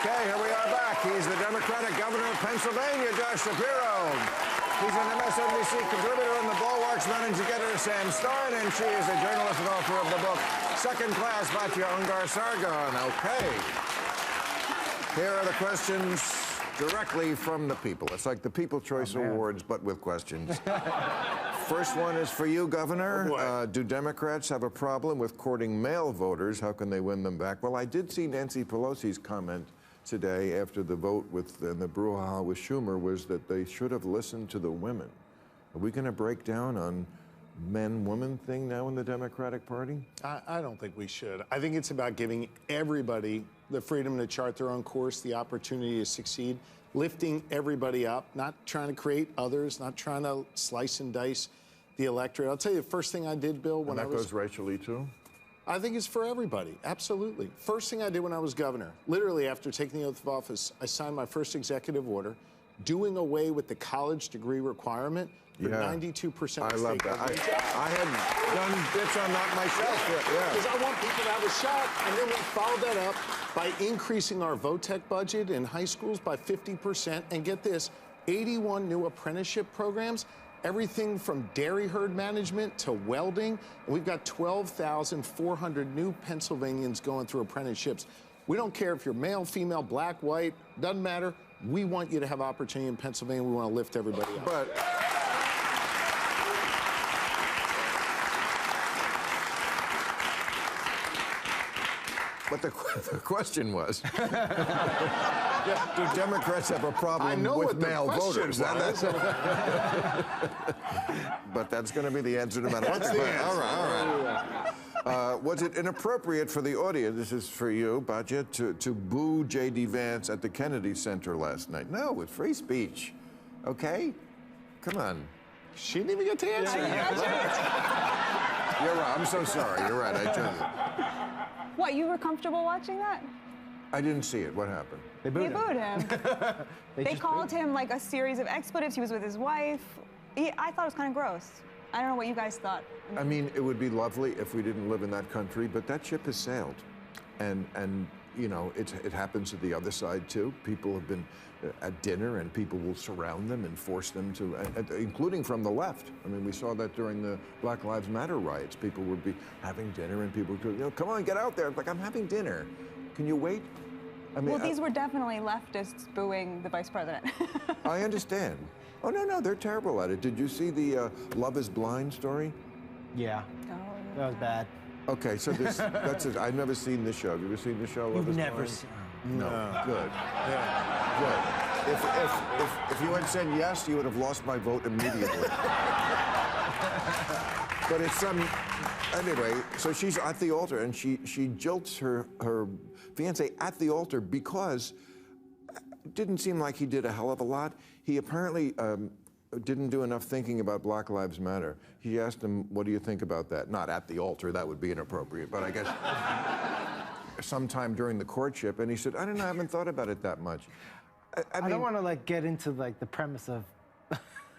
Okay, here we are back. He's the Democratic governor of Pennsylvania, Shapiro. He's an MSNBC contributor and the Bulwark's managing editor, Sam Stein, and she is a journalist and author of the book Second Class Batya Ungar-Sargon. Okay. Here are the questions directly from the people. It's like the People Choice Awards, but with questions. First one is for you, Governor. Do Democrats have a problem with courting male voters? How can they win them back? Well, I did see Nancy Pelosi's comment today after the vote and the brouhaha with Schumer was that they should have listened to the women. Are we going to break down on men-woman thing now in the Democratic Party? I don't think we should. I think it's about giving everybody the freedom to chart their own course, the opportunity to succeed, lifting everybody up, not trying to create others, not trying to slice and dice the electorate. I'll tell you the first thing I did, Bill, when and that goes racially, too? I think it's for everybody, absolutely. First thing I did when I was governor, literally after taking the oath of office, I signed my first executive order doing away with the college degree requirement for 92% I love that. I had done bits on that myself. Because I want people to have a shot. And then we followed that up by increasing our VOTEC budget in high schools by 50%. And get this, 81 new apprenticeship programs, everything from dairy herd management to welding. And we've got 12,400 new Pennsylvanians going through apprenticeships. We don't care if you're male, female, black, white, doesn't matter. We want you to have opportunity in Pennsylvania. We want to lift everybody up. But the question was, do Democrats have a problem with male voters? But that's going to be the answer no matter what. All right. Was it inappropriate for the audience, this is for you, Batya, to boo J.D. Vance at the Kennedy Center last night? No, it's free speech. Okay? Come on. She didn't even get to answer. You're right. I'm so sorry. You're right. I tell you. What, you were comfortable watching that? I didn't see it. What happened? They booed him. They called him like a series of expletives. He was with his wife. I thought it was kind of gross. I don't know what you guys thought. I mean, it would be lovely if we didn't live in that country, but that ship has sailed. And you know, it happens to the other side, too. People have been at dinner, and people will surround them and force them to, including from the left. I mean, we saw that during the Black Lives Matter riots. People would be having dinner, and people would go, you know, come on, get out there. It's like, I'm having dinner. Can you wait? I mean, well, these were definitely leftists booing the vice president. I understand. Oh, no, they're terrible at it. Did you see the Love is Blind story? Yeah. Oh, yeah. That was bad. Okay, so that's it. I've never seen the show. Have you ever seen the show? You've never seen it? No. Good. Yeah. Good. If you had said yes, you would have lost my vote immediately. But it's anyway, so she's at the altar, and she jilts her fiancé at the altar because it didn't seem like he did a hell of a lot. He apparently didn't do enough thinking about Black Lives Matter. He asked him, what do you think about that? Not at the altar, that would be inappropriate, but I guess sometime during the courtship, and he said, I don't know, I haven't thought about it that much. I mean, don't want to like get into like the premise of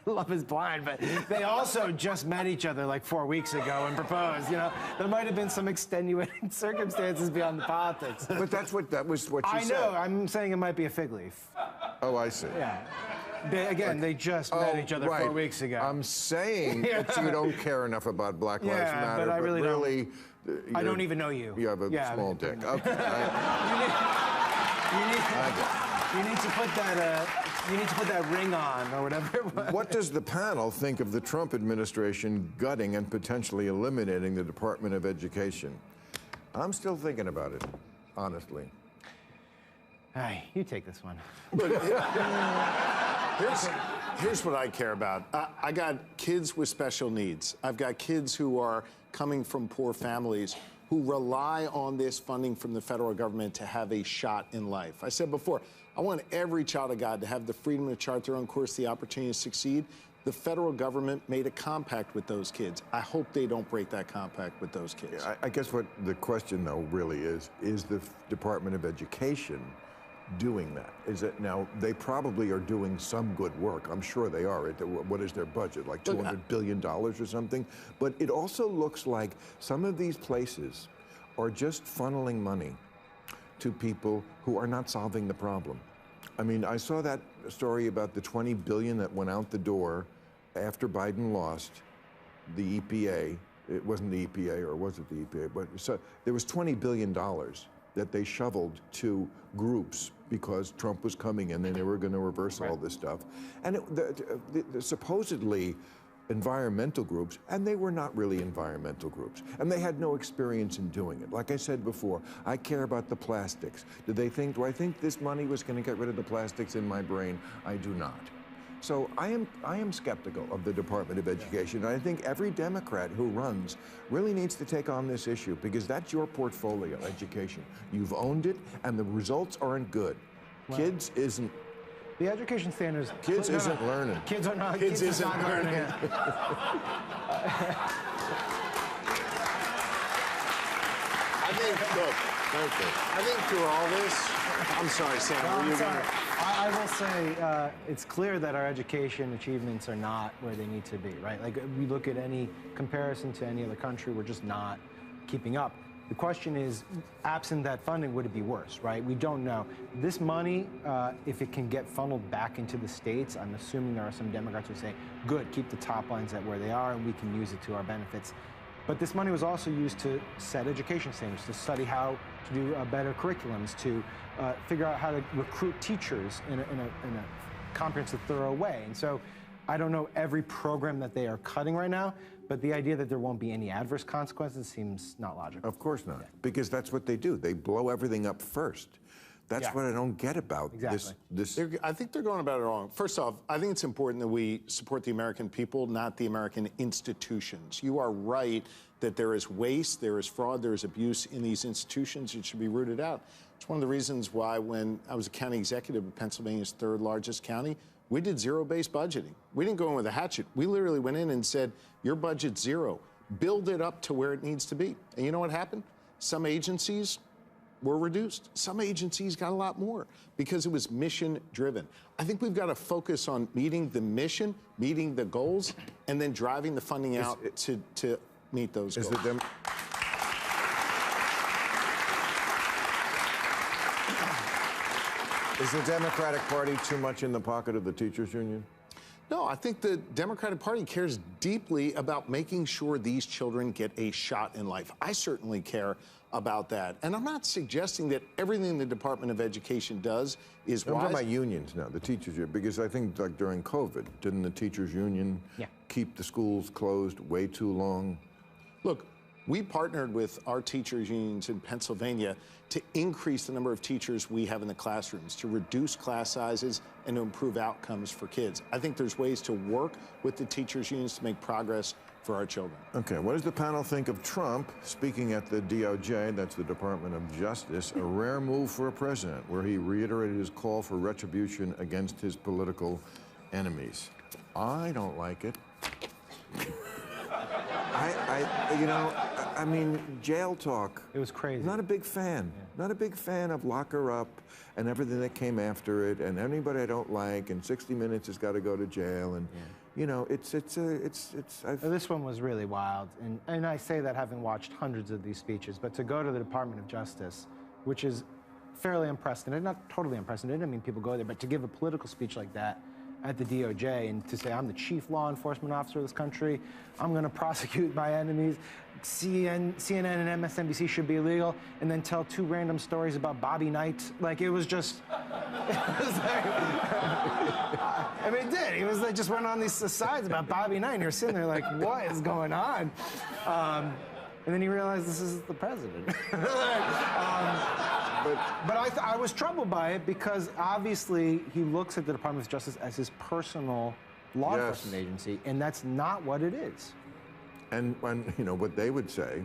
Love is Blind, but they also just met each other like 4 weeks ago and proposed, you know? There might have been some extenuating circumstances beyond the politics. But that was what she said. I know, I'm saying it might be a fig leaf. Oh, I see. Yeah. They just met each other 4 weeks ago. I'm saying that you don't care enough about Black Lives Matter, but I really don't. I don't even know you. You have a small dick. Okay. You need to put that ring on or whatever it was. What does the panel think of the Trump administration gutting and potentially eliminating the Department of Education? I'm still thinking about it, honestly. Hey, you take this one. Here's what I care about. I got kids with special needs. I've got kids who are coming from poor families who rely on this funding from the federal government to have a shot in life. I said before, I want every child of God to have the freedom to chart their own course, the opportunity to succeed. The federal government made a compact with those kids. I hope they don't break that compact with those kids. I guess what the question, though, really is the Department of Education doing that? Is it now, they probably are doing some good work. I'm sure they are. What is their budget, like $200 billion or something? But it also looks like some of these places are just funneling money to people who are not solving the problem. I mean, I saw that story about the $20 billion that went out the door after Biden lost the EPA. It wasn't the EPA, or was it the EPA? But so there was $20 billion that they shoveled to groups because Trump was coming and then they were going to reverse all this stuff. And the supposedly environmental groups, and they were not really environmental groups. And they had no experience in doing it. Like I said before, I care about the plastics. Do I think this money was going to get rid of the plastics in my brain? I do not. So I am skeptical of the Department of Education. And I think every Democrat who runs really needs to take on this issue, because that's your portfolio, education. You've owned it, and the results aren't good. Well, Kids isn't. The education standards. Kids isn't learning. Kids are not. Kids isn't learning. I think through all this, I'm sorry, Sam. I will say it's clear that our education achievements are not where they need to be, right? Like, we look at any comparison to any other country, we're just not keeping up. The question is, absent that funding, would it be worse, right? We don't know. This money, if it can get funneled back into the states, I'm assuming there are some Democrats who say, good, keep the top lines at where they are, and we can use it to our benefits. But this money was also used to set education standards, to study how to do better curriculums, to figure out how to recruit teachers in a comprehensive, thorough way. And so I don't know every program that they are cutting right now, but the idea that there won't be any adverse consequences seems not logical. Of course not, because that's what they do. They blow everything up first. That's what I don't get about this. I think they're going about it wrong. First off, I think it's important that we support the American people, not the American institutions. You are right that there is waste, there is fraud, there is abuse in these institutions. It should be rooted out. It's one of the reasons why, when I was a county executive of Pennsylvania's third largest county, we did zero-based budgeting. We didn't go in with a hatchet. We literally went in and said, your budget's zero. Build it up to where it needs to be. And you know what happened? Some agencies were reduced. Some agencies got a lot more because it was mission-driven. I think we've got to focus on meeting the mission, meeting the goals, and then driving the funding out to meet those goals. Is the Democratic Party too much in the pocket of the teachers union? No, I think the Democratic Party cares deeply about making sure these children get a shot in life. I certainly care about that. And I'm not suggesting that everything the Department of Education does is wise. I'm talking about unions now, the teachers union, because I think, like, during COVID, didn't the teachers union keep the schools closed way too long? Look, we partnered with our teachers unions in Pennsylvania to increase the number of teachers we have in the classrooms, to reduce class sizes, and to improve outcomes for kids. I think there's ways to work with the teachers unions to make progress for our children. Okay, what does the panel think of Trump speaking at the DOJ, that's the Department of Justice, a rare move for a president, where he reiterated his call for retribution against his political enemies? I don't like it. I mean, jail talk. It was crazy. Not a big fan. Yeah. Not a big fan of lock her up and everything that came after it, and anybody I don't like, and 60 Minutes has got to go to jail, and you know, this one was really wild, and I say that having watched hundreds of these speeches, but to go to the Department of Justice, which is fairly unprecedented, not totally unprecedented, I mean, people go there, but to give a political speech like that at the DOJ and to say, I'm the chief law enforcement officer of this country, I'm going to prosecute my enemies, CNN and MSNBC should be illegal, and then tell two random stories about Bobby Knight. Like, it was just, I mean, it did. He was like, just went on these asides about Bobby Knight, and you're sitting there like, what is going on? And then he realized this is the president. But I was troubled by it because obviously he looks at the Department of Justice as his personal law enforcement agency, and that's not what it is. And you know what they would say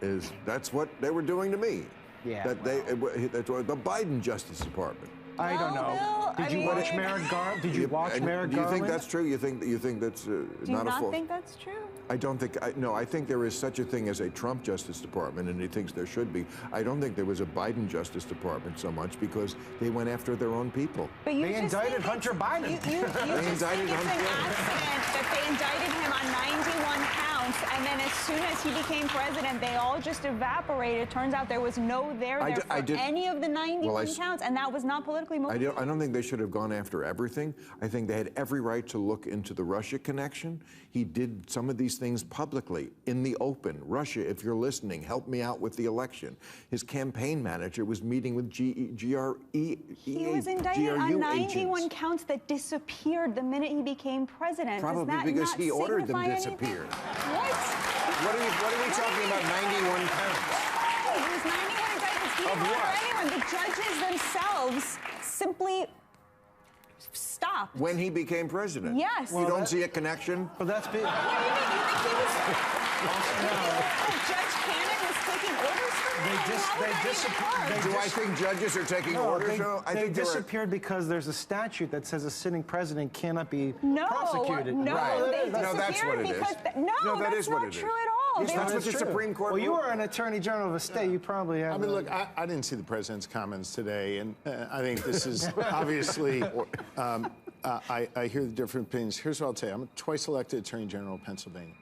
is that's what they were doing to me. Yeah. That's what the Biden Justice Department. I don't know. Did you watch Merrick Garland? Did you watch Merrick Garland? Do you think that's true? You think that's not a false? Do you not think that's true? I don't think, no, I think there is such a thing as a Trump Justice Department, and he thinks there should be. I don't think there was a Biden Justice Department so much because they went after their own people. But you They just indicted think Hunter Biden. You just think it's indicted an Hunter. accident that they indicted him on 91 counts, and then as soon as he became president, they all just evaporated. Turns out there was no there for any of the 91 counts, and that was not politically motivated. I don't think they should have gone after everything. I think they had every right to look into the Russia connection. He did some of these things publicly, in the open. Russia, if you're listening, help me out with the election. His campaign manager was meeting with GRU He was indicted on 91 counts that disappeared the minute he became president. Probably because he ordered them disappeared. What? What are we talking about, 91 counts? No, it was 91 indictments. He didn't order anyone. The judges themselves simply stopped. When he became president? Yes. You don't see a connection? Well, that's big. What do you mean? You think he was... Judge Cannon was taking orders from him? Do I think judges are taking orders? No, I they think disappeared because there's a statute that says a sitting president cannot be prosecuted. No, Right. they No, that's what it is. No, that that's is what not it is. true at all. Yes, that's what the Supreme Court Well, you ruled. are an attorney general of a state. You probably have. I mean, look, I didn't see the president's comments today, and I think this is obviously. I hear the different opinions. Here's what I'll tell you. I'm a twice elected attorney general of Pennsylvania.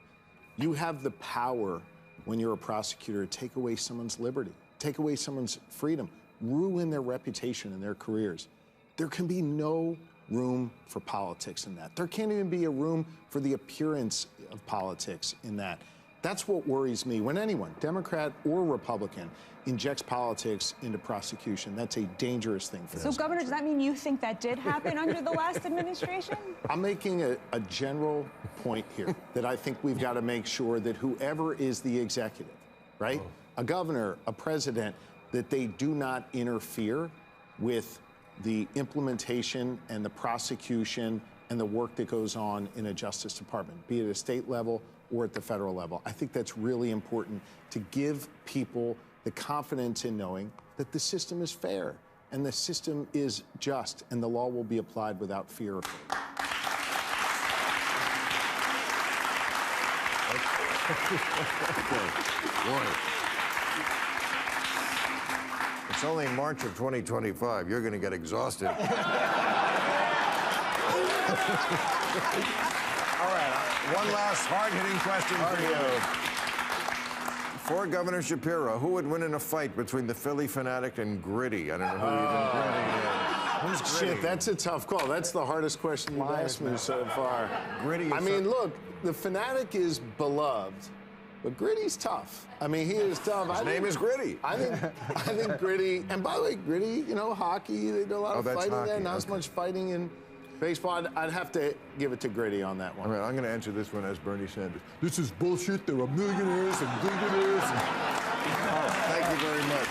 You have the power when you're a prosecutor to take away someone's liberty, take away someone's freedom, ruin their reputation and their careers. There can be no room for politics in that. There can't even be a room for the appearance of politics in that. That's what worries me when anyone, Democrat or Republican, injects politics into prosecution. That's a dangerous thing for this So, Governor, country. does that mean you think that did happen under the last administration? I'm making a general point here that I think we've got to make sure that whoever is the executive, right, a governor, a president, that they do not interfere with the implementation and the prosecution and the work that goes on in a Justice Department, be it at a state level or at the federal level. I think that's really important to give people the confidence in knowing that the system is fair and the system is just and the law will be applied without fear. It's only March of 2025. You're going to get exhausted. All right, one last hard-hitting question for you. For Governor Shapiro, who would win in a fight between the Philly fanatic and Gritty? I don't know who even Gritty is. Who's Gritty? Shit, that's a tough call. That's the hardest question you've asked me so far. Gritty. I mean, look, the fanatic is beloved, but Gritty's tough. I mean, he is tough. His name is Gritty. I think Gritty, and by the way, Gritty, you know, hockey, they do a lot of that's fighting hockey, there, not as much fighting in baseball. I'd have to give it to Gritty on that one. All right, I'm going to answer this one as Bernie Sanders. This is bullshit. There are millionaires and billionaires. Thank you very much.